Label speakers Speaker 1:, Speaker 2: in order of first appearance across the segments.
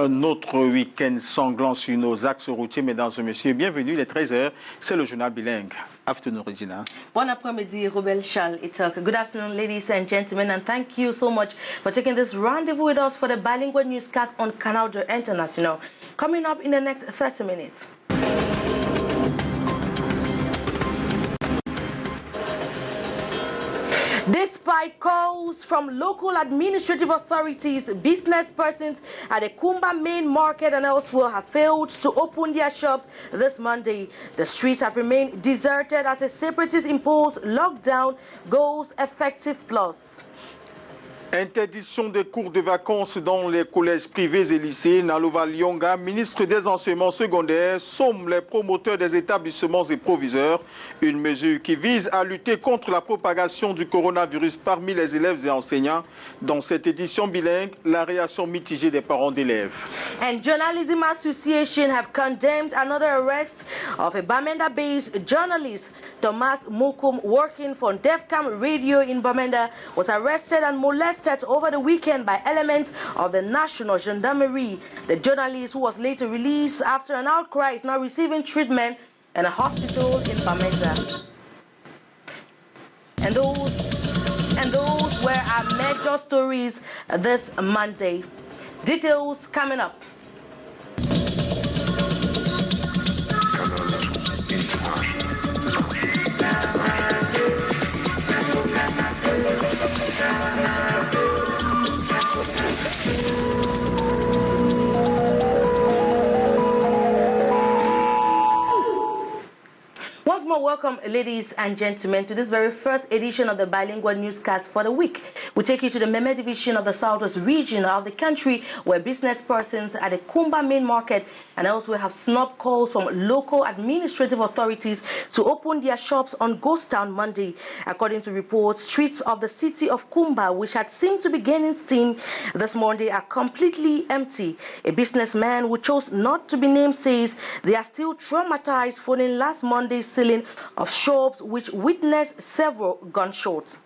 Speaker 1: Un autre week-end sanglant sur nos axes routiers, mesdames et messieurs. Bienvenue, il est 13h, c'est le journal bilingue. Afternoon, Regina.
Speaker 2: Bon après-midi, Robel Charles Itok. Good afternoon, ladies and gentlemen, and thank you so much for taking this rendezvous with us for the bilingual newscast on Canal International. Coming up in the next 30 minutes. Despite calls from local administrative authorities, business persons at the Kumba main market and elsewhere have failed to open their shops this Monday. The streets have remained deserted as a separatist imposed lockdown goes effective plus.
Speaker 1: Interdiction des cours de vacances dans les collèges privés et lycées. Nalova Lyonga, ministre des enseignements secondaires, somme les promoteurs des établissements et proviseurs. Une mesure qui vise à lutter contre la propagation du coronavirus parmi les élèves et enseignants. Dans cette édition bilingue, la réaction mitigée des parents d'élèves.
Speaker 2: And Journalism Association have condemned another arrest of a Bamenda-based journalist. Thomas Mukum, working for Defcam Radio in Bamenda, was arrested and molested over the weekend by elements of the National Gendarmerie. The journalist, who was later released after an outcry, is now receiving treatment in a hospital in Bamenda. And those were our major stories this Monday. Details coming up. Once more, welcome, ladies and gentlemen, to this very first edition of the bilingual newscast for the week. We take you to the Meme division of the Southwest region of the country, where business persons at the Kumba main market and elsewhere have snubbed calls from local administrative authorities to open their shops on Ghost Town Monday. According to reports, streets of the city of Kumba, which had seemed to be gaining steam this Monday, are completely empty. A businessman who chose not to be named says they are still traumatized following last Monday's selling of shops which witnessed several gunshots.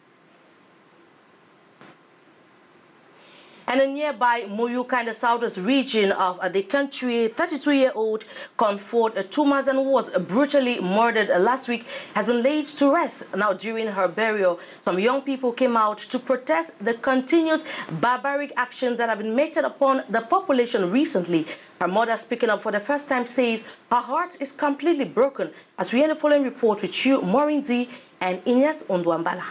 Speaker 2: And in nearby Moyuka, in the southwest region of the country, 32-year-old Comfort Tumasan, who was brutally murdered last week, has been laid to rest. Now, during her burial, some young people came out to protest the continuous barbaric actions that have been meted upon the population recently. Her mother, speaking up for the first time, says her heart is completely broken. As we end the following report with you, Maureen D and Ines Ondwambala.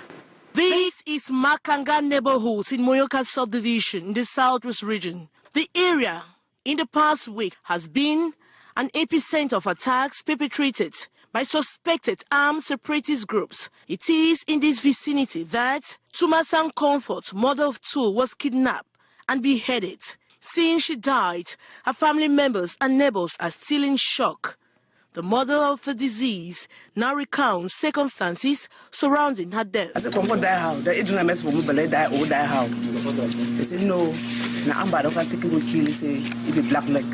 Speaker 3: This is Makanga neighborhood in Moyoka subdivision in the southwest region. The area in the past week has been an epicenter of attacks perpetrated by suspected armed separatist groups. It is in this vicinity that Tumasan Comfort, mother of two, was kidnapped and beheaded. Since she died, her family members and neighbors are still in shock. The mother of the disease now recounts circumstances surrounding her death.
Speaker 4: I said, Comfort die how? The agent mess for me, but die or die how? They said, no. Now I'm bad. I can't take it with kill. He say, it be black leg.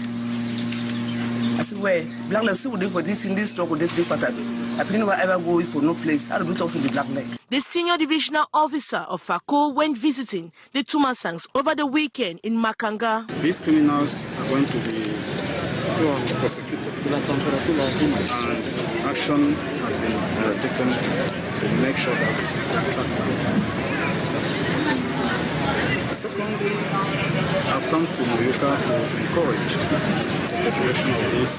Speaker 4: I said, where? Black leg still do for this in this struggle, this day pattern. I couldn't ever go for no place. How do we talk to the black leg?
Speaker 3: The senior divisional officer of FACO went visiting the Tumasangs over the weekend in Makanga.
Speaker 5: These criminals are going to be prosecuted, and action has been taken to make sure that they are tracked down. Secondly, I've come to Moyoka to encourage the population of this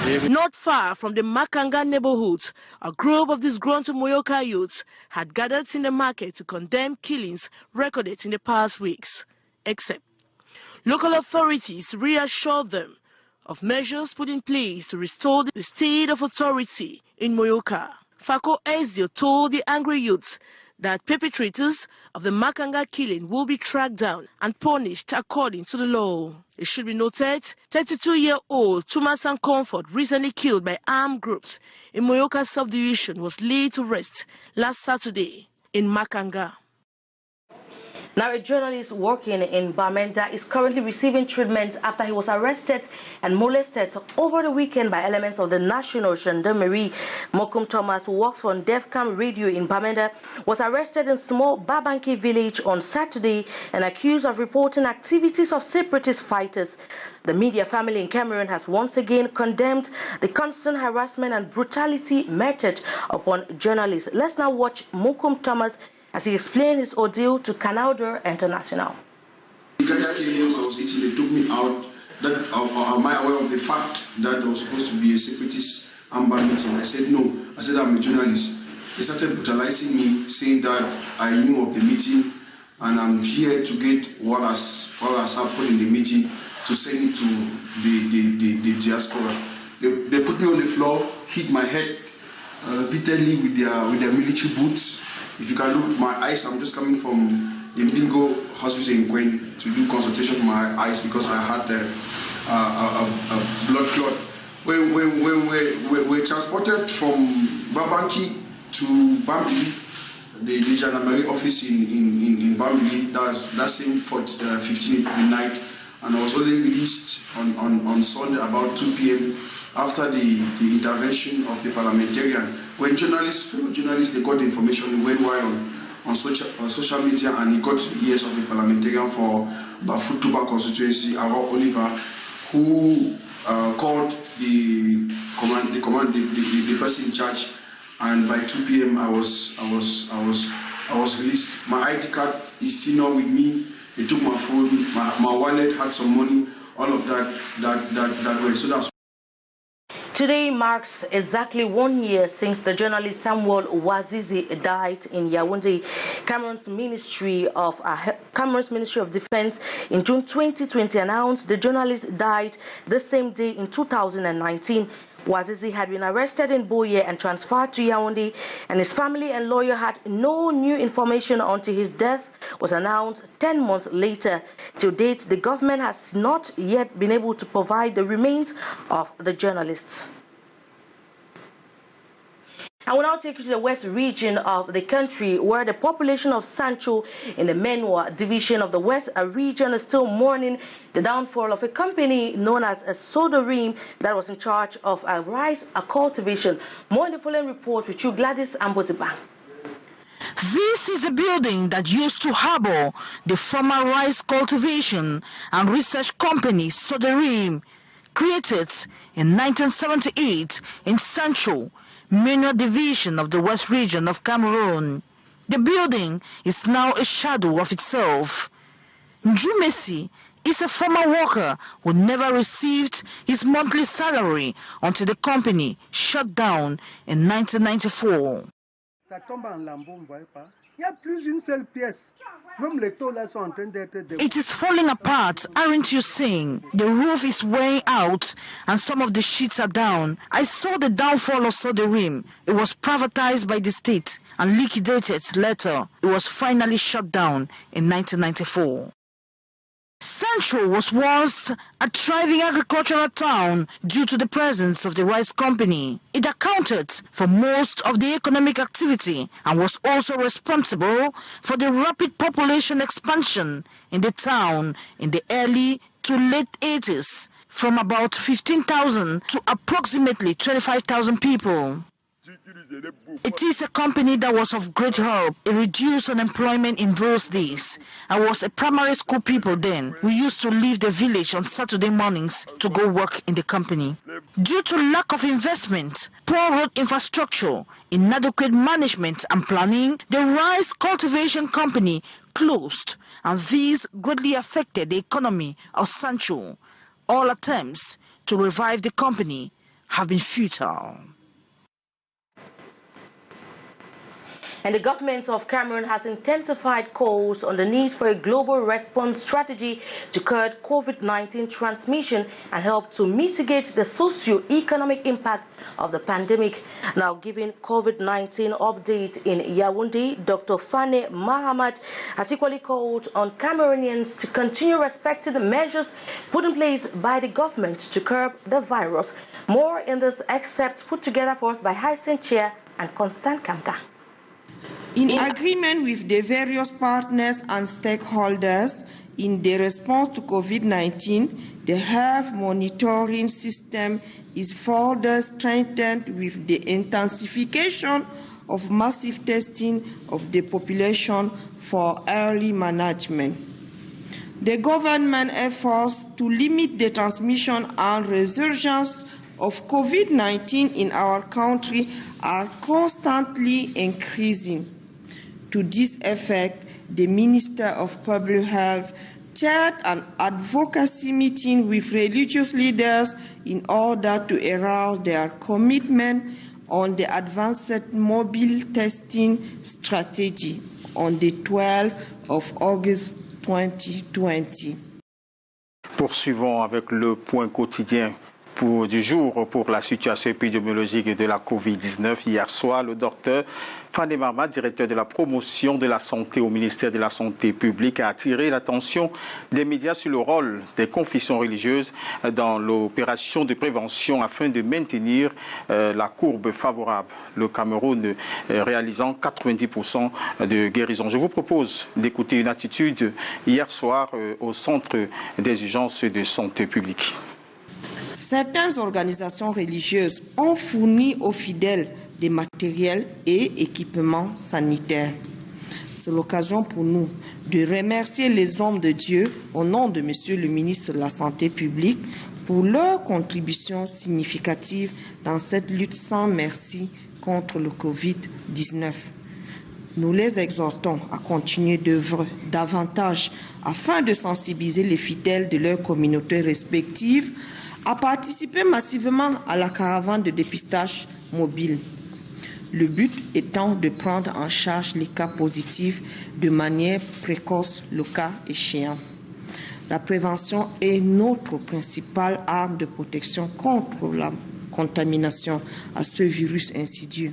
Speaker 5: area.
Speaker 3: Not far from the Makanga neighborhood, a group of disgruntled Moyoka youths had gathered in the market to condemn killings recorded in the past weeks. Except, local authorities reassured them of measures put in place to restore the state of authority in Moyoka. FACO SDO told the angry youths that perpetrators of the Makanga killing will be tracked down and punished according to the law. It should be noted, 32-year-old Tumasan Comfort, recently killed by armed groups in Moyoka subdivision, was laid to rest last Saturday in Makanga.
Speaker 2: Now, a journalist working in Bamenda is currently receiving treatment after he was arrested and molested over the weekend by elements of the National Gendarmerie. Mokum Thomas, who works for Devcam Radio in Bamenda, was arrested in small Babanki village on Saturday and accused of reporting activities of separatist fighters. The media family in Cameroon has once again condemned the constant harassment and brutality meted upon journalists. Let's now watch Mokum Thomas as he explained his ordeal to Canal International.
Speaker 6: The guys came when I was eating, they took me out. Am I aware of the fact that there was supposed to be a separatist amber meeting? I said no. I said I'm a journalist. They started brutalizing me, saying that I knew of the meeting and I'm here to get what has happened in the meeting to send it to the diaspora. They put me on the floor, hit my head repeatedly with their military boots. If you can look, my eyes, I'm just coming from the BILINGUE hospital in Quels to do consultation for my eyes because I had a blood clot. When we're transported from Babanki to Bambili, the gendarmerie office in Bambili, that same 15th night, and I was only released on Sunday about 2 p.m. after the intervention of the parliamentarian. When fellow journalists, they got the information, it went wild on social media, and it got to the ears of the parliamentarian for Bafutuba constituency, Ava Oliver, who called the person in charge, and by 2 p.m. I was released. My ID card is still not with me. They took my phone, my wallet had some money, all of that went. So that's.
Speaker 2: Today marks exactly 1 year since the journalist Samuel Wazizi died in Yaoundé. Cameroon's Ministry of Defense in June 2020 announced the journalist died the same day in 2019. Wazizi had been arrested in Boye and transferred to Yaoundé, and his family and lawyer had no new information until his death was announced 10 months later. To date, the government has not yet been able to provide the remains of the journalists. I will now take you to the west region of the country, where the population of Sancho in the Menwa division of the west region is still mourning the downfall of a company known as a Sodorim that was in charge of rice cultivation. More in the following report with you, Gladys Ambotiba.
Speaker 3: This is a building that used to harbor the former rice cultivation and research company Sodorim, created in 1978 in Sancho, Menwa division of the west region of Cameroon. The building is now a shadow of itself. Njumesi is a former worker who never received his monthly salary until the company shut down in 1994. It is falling apart, aren't you seeing? The roof is wearing out and some of the sheets are down. I saw the downfall of Sodorim. It was privatized by the state and liquidated later. It was finally shut down in 1994. Sancho was once a thriving agricultural town due to the presence of the rice company. It accounted for most of the economic activity and was also responsible for the rapid population expansion in the town in the early to late 80s, from about 15,000 to approximately 25,000 people. It is a company that was of great help. It reduced unemployment in those days. I was a primary school pupil then. We used to leave the village on Saturday mornings to go work in the company. Due to lack of investment, poor road infrastructure, inadequate management and planning, the rice cultivation company closed, and these greatly affected the economy of Sancho. All attempts to revive the company have been futile.
Speaker 2: And the government of Cameroon has intensified calls on the need for a global response strategy to curb COVID-19 transmission and help to mitigate the socio-economic impact of the pandemic. Now, giving COVID-19 update in Yaoundé, Dr. Fane Mahamad has equally called on Cameroonians to continue respecting the measures put in place by the government to curb the virus. More in this excerpt put together for us by Hyacinth Chair and Constant Kamka.
Speaker 7: In agreement with the various partners and stakeholders in the response to COVID-19, the health monitoring system is further strengthened with the intensification of massive testing of the population for early management. The government efforts to limit the transmission and resurgence of COVID-19 in our country are constantly increasing. To this effect, the Minister of Public Health chaired an advocacy meeting with religious leaders in order to arouse their commitment on the advanced mobile testing strategy on the 12th of August 2020.
Speaker 1: Poursuivons avec le point quotidien du jour pour la situation épidémiologique de la COVID-19. Hier soir, le docteur Fane Marma, directeur de la promotion de la santé au ministère de la Santé publique, a attiré l'attention des médias sur le rôle des confessions religieuses dans l'opération de prévention afin de maintenir la courbe favorable. Le Cameroun réalisant 90% de guérison. Je vous propose d'écouter une attitude hier soir au centre des urgences de santé publique.
Speaker 7: Certaines organisations religieuses ont fourni aux fidèles des matériels et équipements sanitaires. C'est l'occasion pour nous de remercier les hommes de Dieu au nom de Monsieur le ministre de la Santé publique pour leur contribution significative dans cette lutte sans merci contre le Covid-19. Nous les exhortons à continuer d'œuvrer davantage afin de sensibiliser les fidèles de leurs communautés respectives à participer massivement à la caravane de dépistage mobile. Le but étant de prendre en charge les cas positifs de manière précoce, le cas échéant. La prévention est notre principale arme de protection contre la contamination à ce virus insidieux.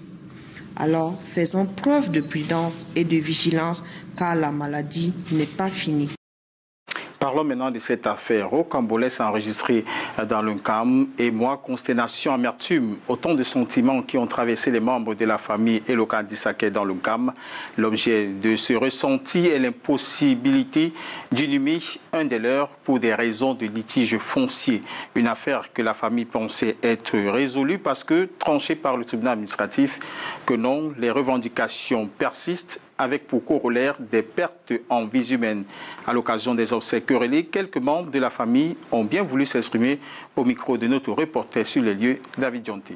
Speaker 7: Alors, faisons preuve de prudence et de vigilance car la maladie n'est pas finie.
Speaker 1: Parlons maintenant de cette affaire. Rocambole s'est enregistré dans le CAM. Émoi, consternation, amertume, autant de sentiments qui ont traversé les membres de la famille et le Kandisake dans le CAM. L'objet de ce ressenti est l'impossibilité d'inhumer un des leurs pour des raisons de litige foncier. Une affaire que la famille pensait être résolue parce que tranchée par le tribunal administratif. Que non, les revendications persistent avec pour corollaire des pertes en vies humaines. À l'occasion des obsèques querellées, quelques membres de la famille ont bien voulu s'exprimer au micro de notre reporter sur les lieux, David Jonté.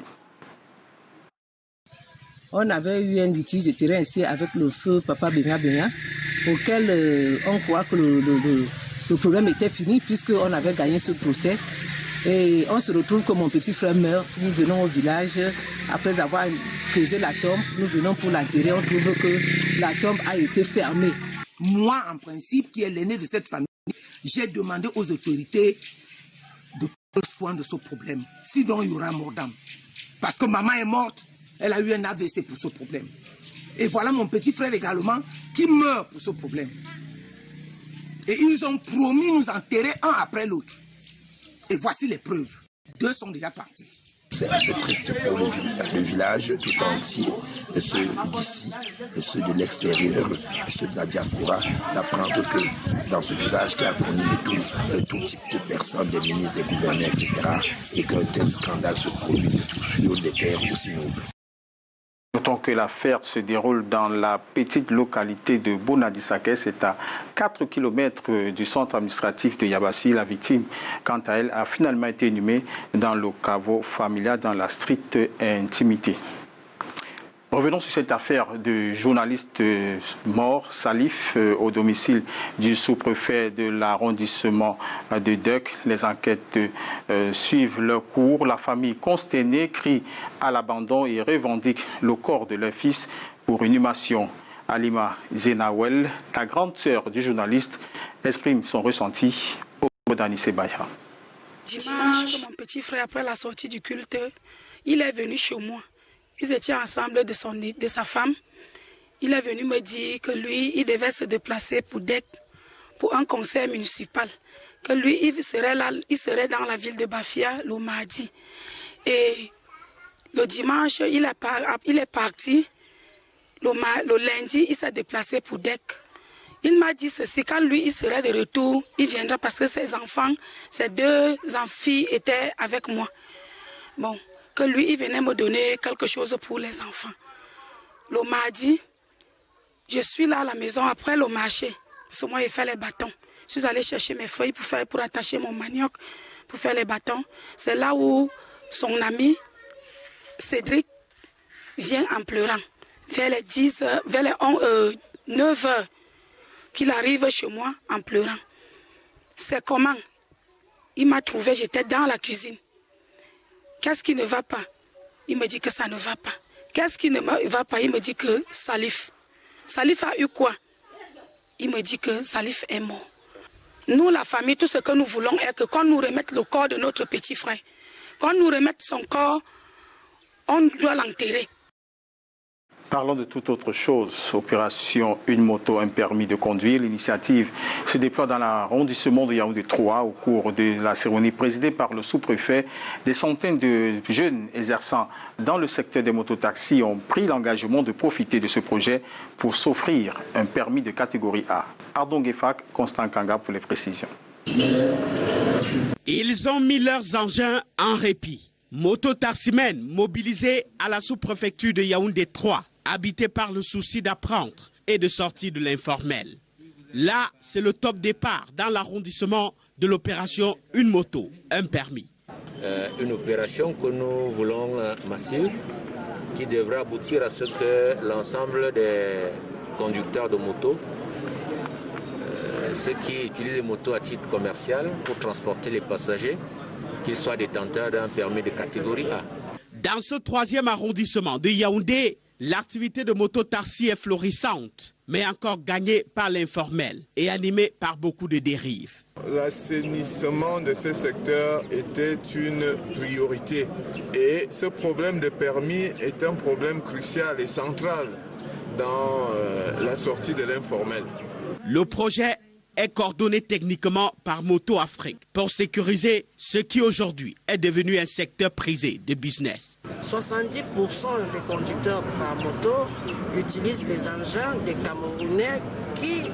Speaker 8: On avait eu un litige de terrain ici avec le feu Papa Benga Benga, auquel on croit que le problème était fini puisqu'on avait gagné ce procès. Et on se retrouve que mon petit frère meurt. Nous venons au village, après avoir creusé la tombe, nous venons pour l'enterrer. On trouve que la tombe a été fermée.
Speaker 9: Moi, en principe, qui est l'aîné de cette famille, j'ai demandé aux autorités de prendre soin de ce problème. Sinon, il y aura mort d'âme. Parce que maman est morte, elle a eu un AVC pour ce problème. Et voilà mon petit frère également qui meurt pour ce problème. Et ils ont promis nous enterrer un après l'autre. Et voici les preuves. 2 sont déjà partis.
Speaker 10: C'est un peu triste pour le village tout entier, et ceux d'ici, et ceux de l'extérieur, et ceux de la diaspora, d'apprendre que dans ce village qui a connu tout type de personnes, des ministres, des gouverneurs, etc., et qu'un tel scandale se produise sur des terres aussi nobles.
Speaker 1: Notons que l'affaire se déroule dans la petite localité de Bonadisake, c'est à 4 km du centre administratif de Yabassi. La victime, quant à elle, a finalement été inhumée dans le caveau familial dans la stricte intimité. Revenons sur cette affaire de journaliste mort, Salif, au domicile du sous-préfet de l'arrondissement de Duc. Les enquêtes suivent leur cours. La famille consternée crie à l'abandon et revendique le corps de leur fils pour inhumation. Alima Zenawel, la grande sœur du journaliste, exprime son ressenti au d'Anissé Baya.
Speaker 11: Dimanche, mon petit frère, après la sortie du culte, il est venu chez moi. Ils étaient ensemble de sa femme. Il est venu me dire que lui, il devait se déplacer pour un conseil municipal. Que lui, il serait dans la ville de Bafia le mardi. Et le dimanche, il est parti. Le lundi, il s'est déplacé pour DEC. Il m'a dit ceci, quand lui, il serait de retour, il viendra parce que ses enfants, ses 2 filles étaient avec moi. Bon, que lui, il venait me donner quelque chose pour les enfants. Le mardi, je suis là à la maison après le marché. Parce que moi, j'ai fait les bâtons. Je suis allée chercher mes feuilles pour attacher mon manioc, pour faire les bâtons. C'est là où son ami, Cédric, vient en pleurant. Vers les 9 heures, qu'il arrive chez moi en pleurant. C'est comment? Il m'a trouvé, j'étais dans la cuisine. Qu'est-ce qui ne va pas? Il me dit que ça ne va pas. Qu'est-ce qui ne va pas? Il me dit que Salif. Salif a eu quoi? Il me dit que Salif est mort. Nous, la famille, tout ce que nous voulons est que quand nous remette le corps de notre petit frère, quand nous remette son corps, on doit l'enterrer.
Speaker 1: Parlons de toute autre chose. Opération Une moto, un permis de conduire. L'initiative se déploie dans l'arrondissement de Yaoundé 3 au cours de la cérémonie présidée par le sous-préfet. Des centaines de jeunes exerçant dans le secteur des mototaxis ont pris l'engagement de profiter de ce projet pour s'offrir un permis de catégorie A. Ardon Gefak, Constant Kanga pour les précisions.
Speaker 12: Ils ont mis leurs engins en répit. Mototaximènes mobilisés à la sous-préfecture de Yaoundé 3. Habités par le souci d'apprendre et de sortir de l'informel. Là, c'est le top départ dans l'arrondissement de l'opération Une moto, un permis.
Speaker 13: Une opération que nous voulons massive, qui devra aboutir à ce que l'ensemble des conducteurs de motos, ceux qui utilisent les motos à titre commercial pour transporter les passagers, qu'ils soient détenteurs d'un permis de catégorie A.
Speaker 12: Dans ce 3e arrondissement de Yaoundé, l'activité de mototaxi est florissante, mais encore gagnée par l'informel et animée par beaucoup de dérives.
Speaker 14: L'assainissement de ce secteur était une priorité et ce problème de permis est un problème crucial et central dans la sortie de l'informel.
Speaker 12: Le projet est coordonné techniquement par Moto Afrique pour sécuriser ce qui aujourd'hui est devenu un secteur prisé de business.
Speaker 15: 70% des conducteurs par moto utilisent les engins des Camerounais qui,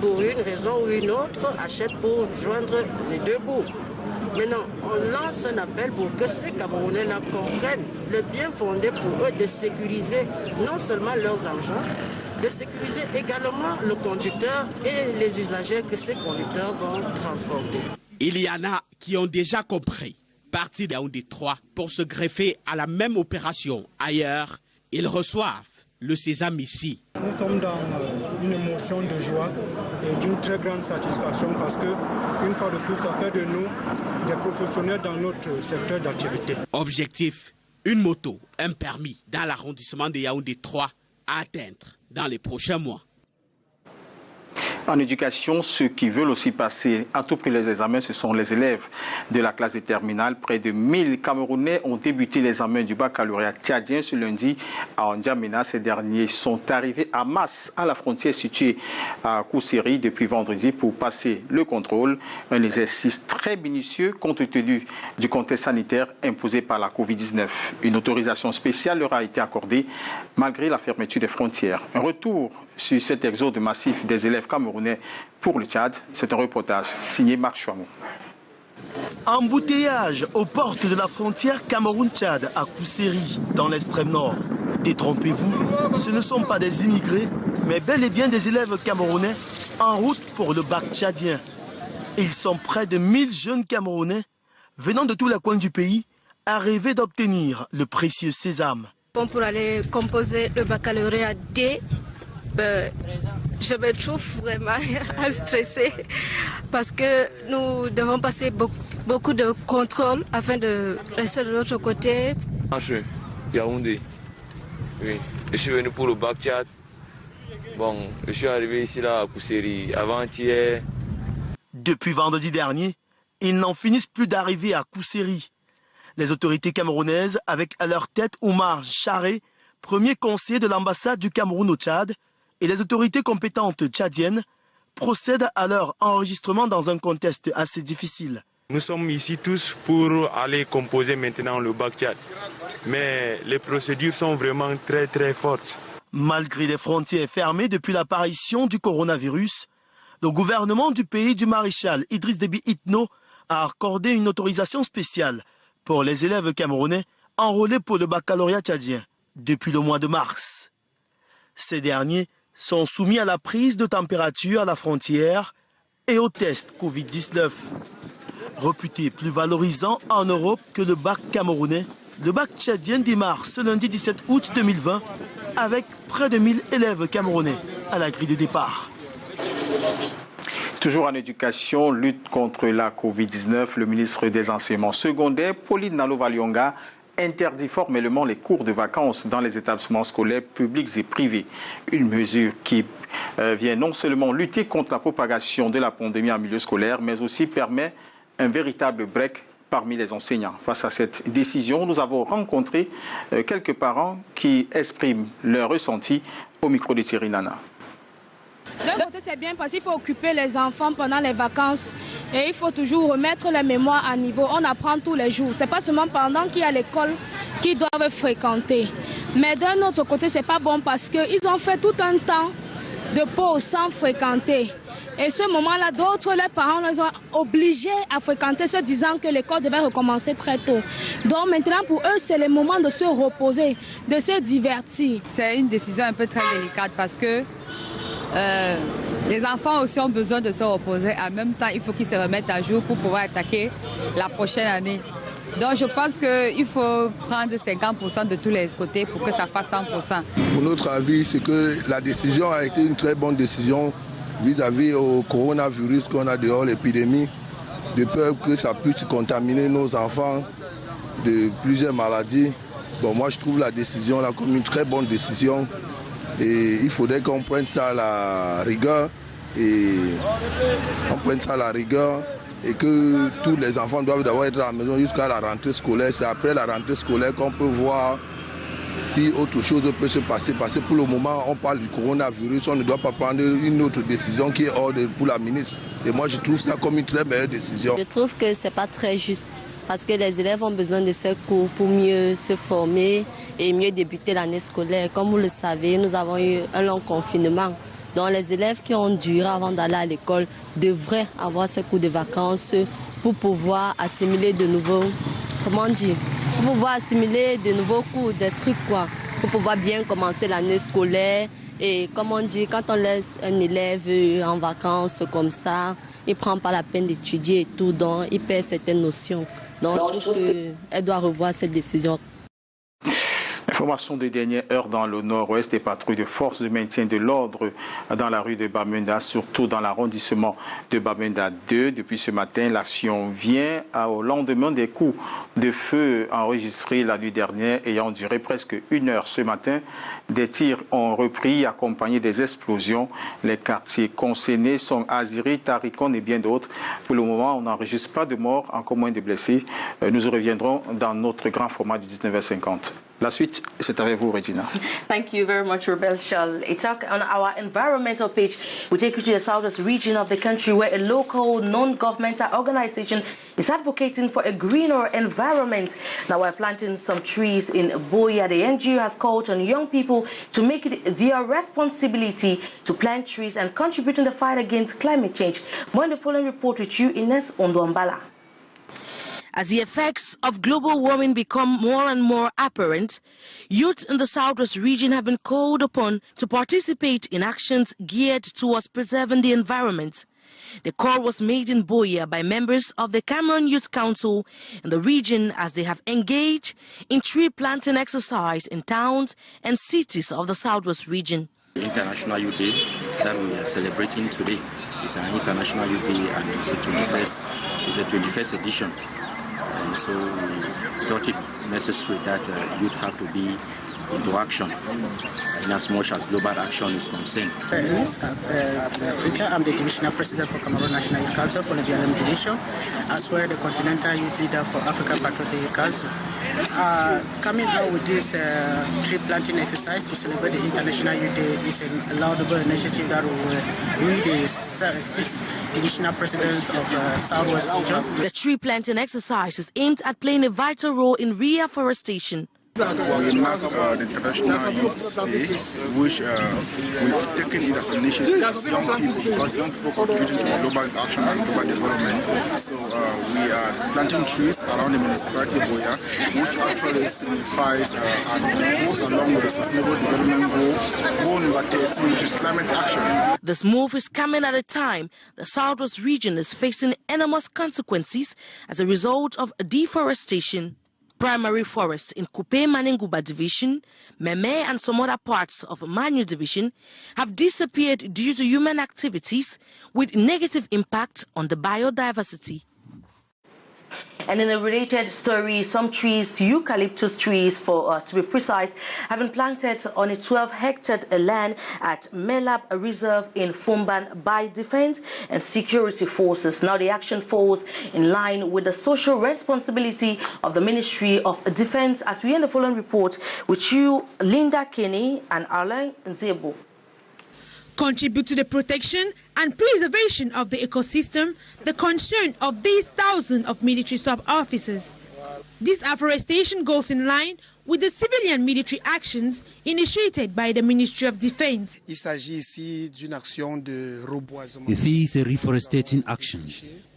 Speaker 15: pour une raison ou une autre, achètent pour joindre les 2 bouts. Maintenant, on lance un appel pour que ces Camerounais-là comprennent le bien fondé pour eux de sécuriser non seulement leurs engins, de sécuriser également le conducteur et les usagers que ces conducteurs vont transporter.
Speaker 12: Il y en a qui ont déjà compris. Partis de Yaoundé 3 pour se greffer à la même opération ailleurs, ils reçoivent le sésame ici.
Speaker 16: Nous sommes dans une émotion de joie et d'une très grande satisfaction parce que, une fois de plus, ça fait de nous des professionnels dans notre secteur d'activité.
Speaker 12: Objectif, une moto, un permis dans l'arrondissement de Yaoundé 3 à atteindre dans les prochains mois.
Speaker 1: En éducation, ceux qui veulent aussi passer à tout prix les examens, ce sont les élèves de la classe de terminale. Près de 1000 Camerounais ont débuté l'examen du baccalauréat tchadien ce lundi à N'Djamena. Ces derniers sont arrivés à masse à la frontière située à Kousséri depuis vendredi pour passer le contrôle. Un exercice très minutieux compte tenu du contexte sanitaire imposé par la Covid-19. Une autorisation spéciale leur a été accordée malgré la fermeture des frontières. Un retour sur cet exode massif des élèves camerounais pour le Tchad, c'est un reportage signé Marc Chouamou.
Speaker 17: Embouteillage aux portes de la frontière Cameroun-Tchad à Kousséri, dans l'extrême nord. Détrompez-vous, ce ne sont pas des immigrés, mais bel et bien des élèves camerounais en route pour le bac tchadien. Ils sont près de 1000 jeunes Camerounais venant de tous les coins du pays à rêver d'obtenir le précieux sésame.
Speaker 18: Pour aller composer le baccalauréat D, je me trouve vraiment stressée parce que nous devons passer beaucoup de contrôles afin de rester de l'autre côté.
Speaker 19: Je suis Yaoundé. Oui, je suis venu pour le bac Tchad. Bon, je suis arrivé ici là à Kousséri avant-hier.
Speaker 17: Depuis vendredi dernier, ils n'en finissent plus d'arriver à Kousséri. Les autorités camerounaises, avec à leur tête Oumar Charé, premier conseiller de l'ambassade du Cameroun au Tchad, et les autorités compétentes tchadiennes procèdent à leur enregistrement dans un contexte assez difficile.
Speaker 20: Nous sommes ici tous pour aller composer maintenant le bac Tchad. Mais les procédures sont vraiment très fortes.
Speaker 17: Malgré les frontières fermées depuis l'apparition du coronavirus, le gouvernement du pays du maréchal Idriss Déby Itno a accordé une autorisation spéciale pour les élèves camerounais enrôlés pour le baccalauréat tchadien depuis le mois de mars. Ces derniers sont soumis à la prise de température à la frontière et au test Covid-19. Réputé plus valorisant en Europe que le bac camerounais, le bac tchadien démarre ce lundi 17 août 2020 avec près de 1000 élèves camerounais à la grille de départ.
Speaker 1: Toujours en éducation, lutte contre la Covid-19, le ministre des Enseignements secondaires, Pauline Nalovalionga, interdit formellement les cours de vacances dans les établissements scolaires publics et privés. Une mesure qui vient non seulement lutter contre la propagation de la pandémie en milieu scolaire, mais aussi permet un véritable break parmi les enseignants. Face à cette décision, nous avons rencontré quelques parents qui expriment leur ressenti au micro de Thierry Nana.
Speaker 21: D'un côté, c'est bien parce qu'il faut occuper les enfants pendant les vacances et il faut toujours remettre la mémoire à niveau. On apprend tous les jours. Ce n'est pas seulement pendant qu'il y a l'école qu'ils doivent fréquenter. Mais d'un autre côté, ce n'est pas bon parce qu'ils ont fait tout un temps de pause sans fréquenter. Et ce moment-là, d'autres, les parents les ont obligés à fréquenter, se disant que l'école devait recommencer très tôt. Donc maintenant, pour eux, c'est le moment de se reposer, de se divertir.
Speaker 22: C'est une décision un peu très délicate parce que les enfants aussi ont besoin de se reposer. En même temps, il faut qu'ils se remettent à jour pour pouvoir attaquer la prochaine année. Donc je pense qu'il faut prendre 50% de tous les côtés pour que ça fasse 100%.
Speaker 23: Pour notre avis, c'est que la décision a été une très bonne décision vis-à-vis au coronavirus qu'on a dehors, l'épidémie, de peur que ça puisse contaminer nos enfants de plusieurs maladies. Bon, moi je trouve la décision là comme une très bonne décision. Et il faudrait qu'on prenne ça à la rigueur et que tous les enfants doivent d'abord être à la maison jusqu'à la rentrée scolaire. C'est après la rentrée scolaire qu'on peut voir si autre chose peut se passer. Parce que pour le moment, on parle du coronavirus, on ne doit pas prendre une autre décision qui est hors pour la ministre. Et moi, je trouve ça comme une très belle décision.
Speaker 24: Je trouve que ce n'est pas très juste. Parce que les élèves ont besoin de ces cours pour mieux se former et mieux débuter l'année scolaire. Comme vous le savez, nous avons eu un long confinement. Donc les élèves qui ont duré avant d'aller à l'école devraient avoir ces cours de vacances pour pouvoir assimiler de nouveaux, pour pouvoir assimiler de nouveaux cours, des trucs quoi, pour pouvoir bien commencer l'année scolaire. Et comme on dit, quand on laisse un élève en vacances comme ça, il ne prend pas la peine d'étudier et tout, donc il perd certaines notions. Donc je trouve qu'elle doit revoir cette décision.
Speaker 1: Information des dernières heures dans le nord-ouest, des patrouilles de forces de maintien de l'ordre dans la rue de Bamenda, surtout dans l'arrondissement de Bamenda 2. Depuis ce matin, l'action vient au lendemain des coups de feu enregistrés la nuit dernière ayant duré presque 1 heure. Ce matin, des tirs ont repris accompagnés des explosions. Les quartiers concernés sont Aziri, Tarikon et bien d'autres. Pour le moment, on n'enregistre pas de morts, encore moins de blessés. Nous y reviendrons dans notre grand format du 19h50. La suite, c'est avec vous, Regina.
Speaker 2: Thank you very much, Rebel Shell. A talk on our environmental page will take you to the southwest region of the country where a local non-governmental organization is advocating for a greener environment. Now, we're planting some trees in Boya. The NGO has called on young people to make it their responsibility to plant trees and contribute in the fight against climate change. More in the following report with you, Ines Ondoambala.
Speaker 3: As the effects of global warming become more and more apparent, youth in the southwest region have been called upon to participate in actions geared towards preserving the environment. The call was made in Boya by members of the Cameroon Youth Council in the region as they have engaged in tree planting exercise in towns and cities of the southwest region.
Speaker 25: The International Youth Day that we are celebrating today is an International Youth Day and it's a 21st edition. And so we thought it necessary that youth have to be into action in as much as global action is concerned.
Speaker 26: I'm the divisional president for Cameroon National Youth Council for the BLM division, as well the continental youth leader for Africa Patriotic Youth Council. Coming out with this tree planting exercise to celebrate the International Youth Day is a laudable initiative that we the 6th divisional presidents of Southwest region.
Speaker 3: The tree planting exercise is aimed at playing a vital role in reforestation.
Speaker 4: We mark the International Youth Day, which we've taken it as an initiative as young people, because young people contributing to global action and global development. So we are planting trees around the municipality of Boya, which actually signifies and goes along with the Sustainable Development Goal number 13, which is climate action.
Speaker 3: This move is coming at a time the Southwest region is facing enormous consequences as a result of deforestation. Primary forests in Kupe Manenguba division, Meme and some other parts of Manu division have disappeared due to human activities with negative impact on the biodiversity.
Speaker 2: And in a related story, some trees, eucalyptus trees to be precise, have been planted on a 12-hectare land at Melab Reserve in Fumban by Defense and Security Forces. Now the action falls in line with the social responsibility of the Ministry of Defense, as we end the following report with you, Linda Kenny and Alain Nzebo.
Speaker 5: Contribute to the protection and preservation of the ecosystem, the concern of these thousands of military sub-officers. This afforestation goes in line with the civilian military actions initiated by the Ministry of Defense.
Speaker 6: This is a reforestation action.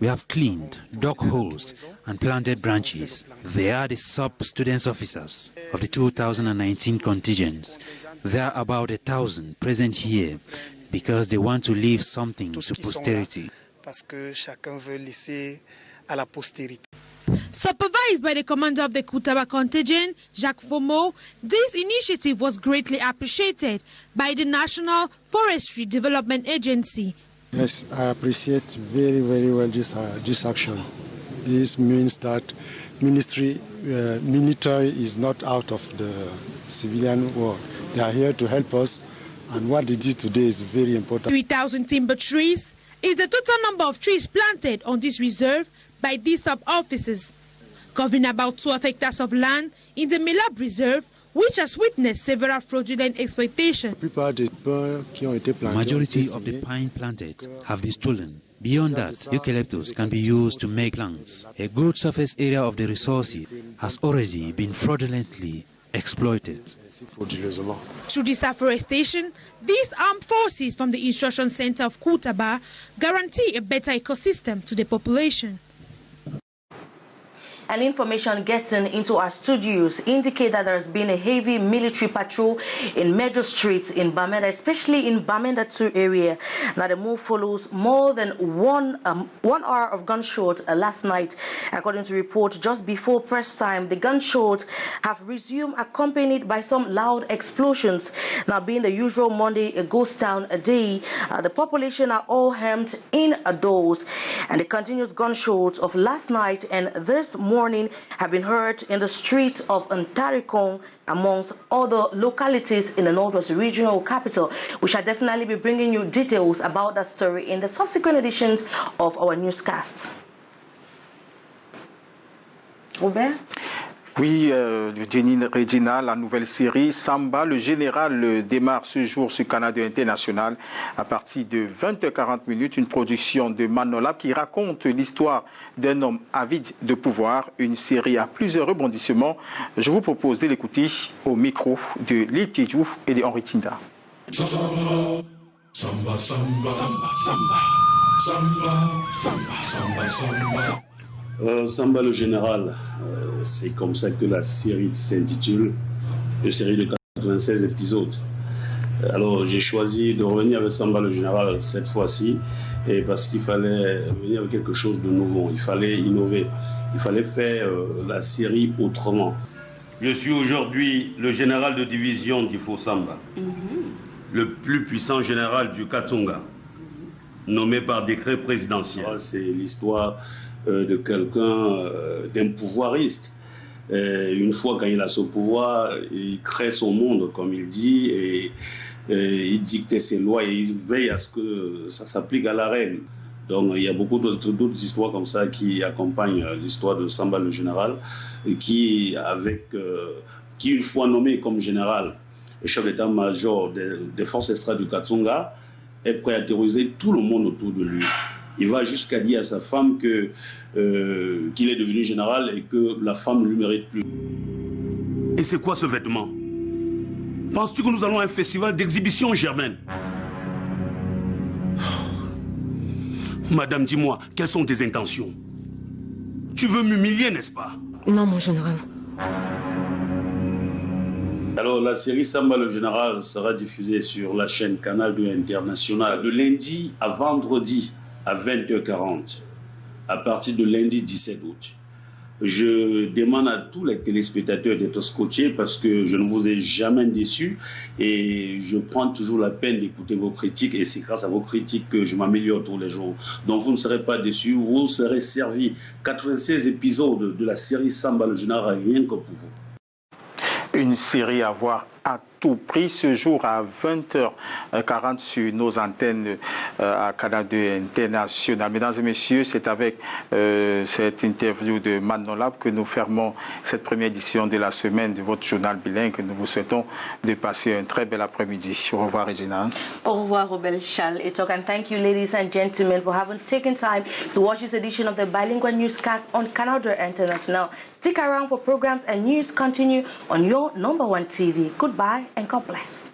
Speaker 6: We have cleaned, dug holes and planted branches. They are the sub-students officers of the 2019 contingents. There are about 1,000 present here because they want to leave something to posterity.
Speaker 5: Supervised by the commander of the Kutaba contingent, Jacques Fomo, this initiative was greatly appreciated by the National Forestry Development Agency.
Speaker 7: Yes, I appreciate very, very well this action. This means that military is not out of the civilian world. They are here to help us, and what they did today is very important.
Speaker 5: 3,000 timber trees is the total number of trees planted on this reserve by these sub-officers, covering about 12 hectares of land in the Melab Reserve, which has witnessed several fraudulent exploitations.
Speaker 6: The majority of the pine planted have been stolen. Beyond that, eucalyptus can be used to make planks. A good surface area of the resources has already been fraudulently exploited.
Speaker 5: Through this afforestation, these armed forces from the Instruction Center of Kutaba guarantee a better ecosystem to the population.
Speaker 2: And information getting into our studios indicate that there has been a heavy military patrol in major streets in Bamenda, especially in Bamenda 2 area. Now the move follows more than one hour of gunshot last night. According to report just before press time, the gunshots have resumed, accompanied by some loud explosions. Now being the usual Monday ghost town day, the population are all hemmed indoors, and the continuous gunshots of last night and this morning have been heard in the streets of Ntarikong, amongst other localities in the Northwest Regional Capital. We shall definitely be bringing you details about that story in the subsequent editions of our newscasts. Robert?
Speaker 1: Oui, Jenny Regina, la nouvelle série Samba, le général démarre ce jour sur Canal International à partir de 20h40, une production de Manola qui raconte l'histoire d'un homme avide de pouvoir, une série à plusieurs rebondissements. Je vous propose de l'écouter au micro de Cliquez et de Henri Tinda.
Speaker 8: Samba, samba, samba, samba, samba, samba, samba, samba.
Speaker 9: Samba le général, c'est comme ça que la série s'intitule, une série de 96 épisodes. Alors j'ai choisi de revenir avec Samba le général cette fois-ci, et parce qu'il fallait venir avec quelque chose de nouveau, il fallait innover, il fallait faire la série autrement.
Speaker 27: Je suis aujourd'hui le général de division d'Ifo Samba, le plus puissant général du Katsonga, nommé par décret présidentiel.
Speaker 9: C'est l'histoire de quelqu'un, d'un pouvoiriste. Une fois quand il a ce pouvoir, il crée son monde, comme il dit, et il dicte ses lois et il veille à ce que ça s'applique à la règle. Donc il y a beaucoup d'autres histoires comme ça qui accompagnent l'histoire de Samba le général, et qui une fois nommé comme général, le chef d'état-major des forces extra du Katsonga, est prêt à terroriser tout le monde autour de lui. Il va jusqu'à dire à sa femme qu'il est devenu général et que la femme ne lui mérite plus.
Speaker 27: Et c'est quoi ce vêtement? Penses-tu que nous allons à un festival d'exhibition, Germaine? Madame, dis-moi, quelles sont tes intentions? Tu veux m'humilier, n'est-ce pas?
Speaker 10: Non, mon général.
Speaker 9: Alors, la série Samba le Général sera diffusée sur la chaîne Canal internationale de lundi à vendredi à 20h40, à partir de lundi 17 août. Je demande à tous les téléspectateurs d'être scotchés parce que je ne vous ai jamais déçu et je prends toujours la peine d'écouter vos critiques et c'est grâce à vos critiques que je m'améliore tous les jours. Donc vous ne serez pas déçus, vous serez servis. 96 épisodes de la série Samba le Général, rien que pour vous.
Speaker 1: Une série à voir à tout prix ce jour à 20h40 sur nos antennes à Canal international. Mesdames et messieurs, c'est avec cette interview de Manon Lab que nous fermons cette première édition de la semaine de votre journal bilingue. Nous vous souhaitons de passer un très bel après-midi. Au revoir, Regina.
Speaker 2: Au revoir, Robert Charles Etok, and thank you, ladies and gentlemen, for having taken time to watch this edition of the Bilingual Newscast on Canal International. Stick around for programs and news continue on your #1 TV. Goodbye and God bless.